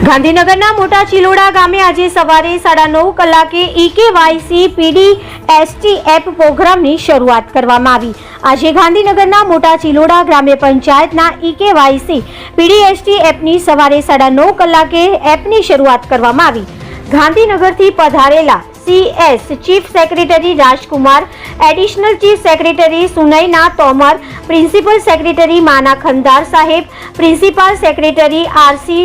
ગાંધીનગરના મોટા ચિલોડા ગામે આજે સવારે 9:30 કલાકે EKYC PDST એપ પ્રોગ્રામની શરૂઆત કરવામાં આવી। આજે ગાંધીનગરના મોટા ચિલોડા ગ્રામ્ય પંચાયતના EKYC PDST એપની સવારે 9:30 કલાકે એપની શરૂઆત કરવામાં આવી। ગાંધીનગરથી પધારેલા CS chief secretary Rajkumar, additional chief secretary Sunaina Tomar, principal secretary Mana Khandar સાહેબ, પ્રિન્સિપલ સેક્રેટરી RC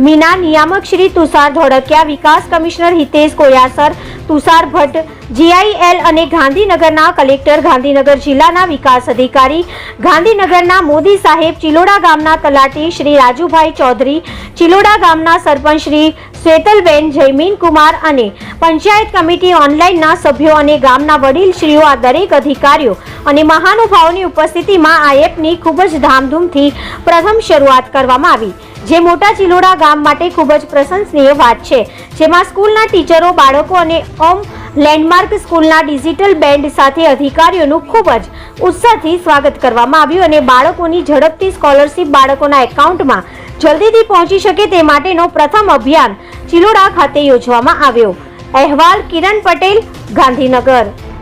મીના, નિયામક શ્રી તુષાર ધોળકિયા, વિકાસ કમિશનર હિતેશ કોયાસર, તુષાર ભટ્ટ, GIL અને ગાંધીનગરના કલેક્ટર, ગાંધીનગર જિલ્લાના વિકાસ અધિકારી, ગાંધીનગરના મોદી સાહેબ, ચિલોડા ગામના તલાટી શ્રી રાજુભાઈ ચૌધરી, ચિલોડા ગામના સરપંચ શ્રી શ્વેતલબેન, જયમીન કુમાર અને પંચાયત કમિટી ઓનલાઈનના સભ્યો અને ગામના વડીલશ્રીઓ આ દરેક અધિકારીઓ અને મહાનુભાવોની ઉપસ્થિતિમાં આ એપની ખૂબ જ ધામધૂમથી પ્રથમ શરૂઆત કરવામાં આવી, જે મોટા ચિલોડા ગામ માટે ખૂબ જ પ્રશંસનીય વાત છે। જેમાં સ્કૂલના ટીચરો, બાળકો અને લેન્ડમાર્ક સ્કૂલના ડિજિટલ બેન્ડ સાથે અધિકારીઓનું ખૂબ જ ઉત્સાહથી સ્વાગત કરવામાં આવ્યું અને બાળકોની ઝડપથી સ્કોલરશીપ બાળકોના એકાઉન્ટમાં જલ્દીથી પહોંચી શકે તે માટેનો પ્રથમ અભિયાન ચિલોડા ખાતે યોજવામાં આવ્યો। અહેવાલ કિરણ પટેલ, ગાંધીનગર।